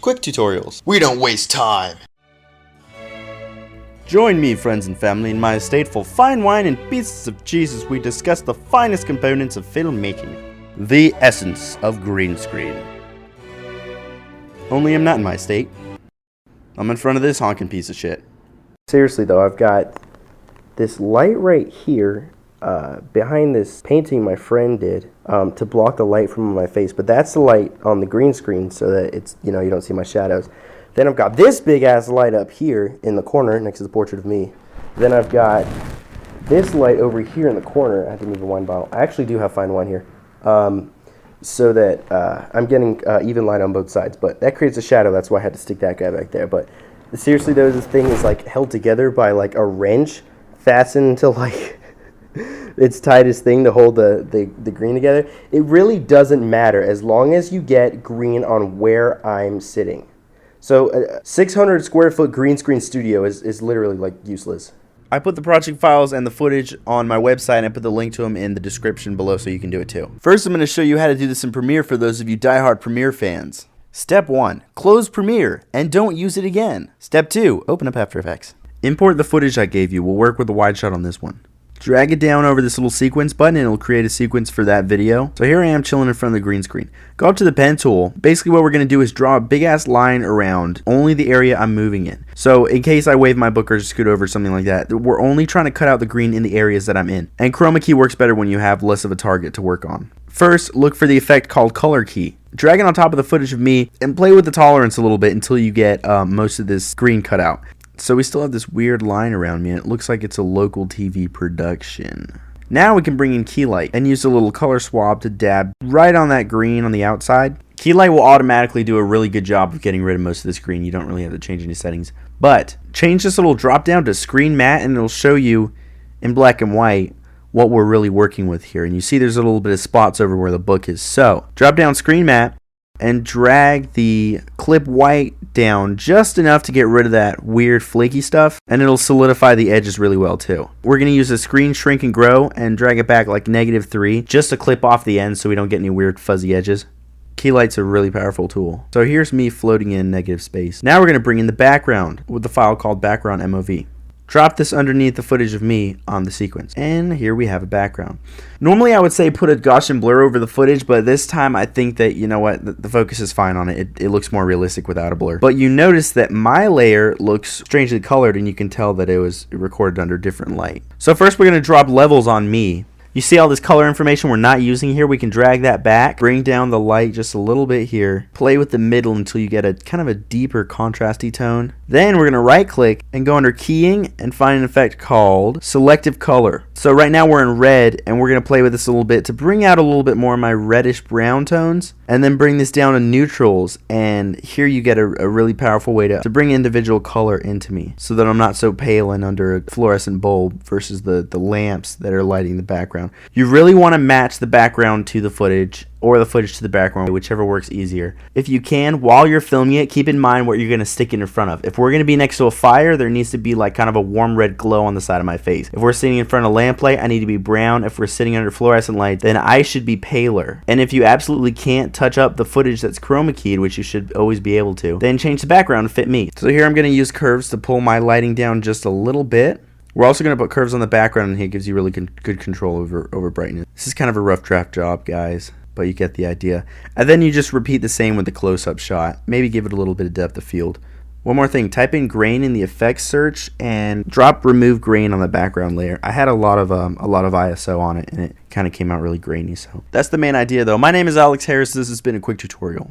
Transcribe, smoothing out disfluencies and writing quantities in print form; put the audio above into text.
Quick Tutorials. We don't waste time. Join me, friends and family, in my estate for fine wine and pieces of cheese as we discuss the finest components of filmmaking. The essence of green screen. Only I'm not in my estate. I'm in front of this honking piece of shit. Seriously though, I've got this light right here behind this painting my friend did to block the light from my face, but that's the light on the green screen so that it's, you don't see my shadows. Then I've got this big ass light up here in the corner next to the portrait of me. Then I've got this light over here in the corner. I have to move a wine bottle. I actually do have fine wine here. So that I'm getting even light on both sides, but that creates a shadow. That's why I had to stick that guy back there. But seriously though, this thing is like held together by like a wrench fastened to like its tightest thing to hold the green together. It really doesn't matter as long as you get green on where I'm sitting. So a 600 square foot green screen studio is literally like useless. I put the project files and the footage on my website, and I put the link to them in the description below so you can do it too. First, I'm going to show you how to do this in Premiere for those of you diehard Premiere fans. Step 1. Close Premiere and don't use it again. Step 2. Open up After Effects. Import the footage I gave you. We'll work with the wide shot on this one. Drag it down over this little sequence button and it'll create a sequence for that video. So here I am chilling in front of the green screen. Go up to the pen tool. Basically what we're going to do is draw a big ass line around only the area I'm moving in. So in case I wave my book or scoot over something like that, we're only trying to cut out the green in the areas that I'm in. And Chroma Key works better when you have less of a target to work on. First, look for the effect called Color Key. Drag it on top of the footage of me and play with the tolerance a little bit until you get most of this green cut out. So we still have this weird line around me and it looks like it's a local TV production. Now we can bring in keylight and use a little color swab to dab right on that green on the outside. Keylight will automatically do a really good job of getting rid of most of this green. You don't really have to change any settings. But change this little drop down to screen matte and it'll show you in black and white what we're really working with here. And you see there's a little bit of spots over where the book is. So drop down screen matte and drag the clip white down just enough to get rid of that weird flaky stuff, and it'll solidify the edges really well too. We're going to use a screen shrink and grow and drag it back like -3 just to clip off the end so we don't get any weird fuzzy edges. Keylight's a really powerful tool. So here's me floating in negative space. Now we're going to bring in the background with the file called background MOV. Drop this underneath the footage of me on the sequence. And here we have a background. Normally I would say put a Gaussian blur over the footage, but this time I think that, you know what, the focus is fine on it. It looks more realistic without a blur. But you notice that my layer looks strangely colored and you can tell that it was recorded under different light. So first we're going to drop levels on me. You see all this color information we're not using here? We can drag that back, bring down the light just a little bit here, play with the middle until you get a kind of a deeper contrasty tone. Then we're going to right click and go under keying and find an effect called selective color. So right now we're in red and we're going to play with this a little bit to bring out a little bit more of my reddish brown tones, and then bring this down to neutrals, and here you get a really powerful way to bring individual color into me so that I'm not so pale and under a fluorescent bulb versus the lamps that are lighting the background. You really want to match the background to the footage or the footage to the background, whichever works easier. If you can, while you're filming it, keep in mind what you're going to stick it in front of. If we're going to be next to a fire, there needs to be like kind of a warm red glow on the side of my face. If we're sitting in front of a lamplight, I need to be brown. If we're sitting under fluorescent light, then I should be paler. And if you absolutely can't touch up the footage that's chroma keyed, which you should always be able to, then change the background to fit me. So here I'm going to use curves to pull my lighting down just a little bit. We're also going to put curves on the background, and it gives you really good control over brightness. This is kind of a rough draft job, guys, but you get the idea. And then you just repeat the same with the close-up shot. Maybe give it a little bit of depth of field. One more thing, type in grain in the effects search and drop remove grain on the background layer. I had a lot of ISO on it, and it kind of came out really grainy. So that's the main idea, though. My name is Alex Harris. This has been a quick tutorial.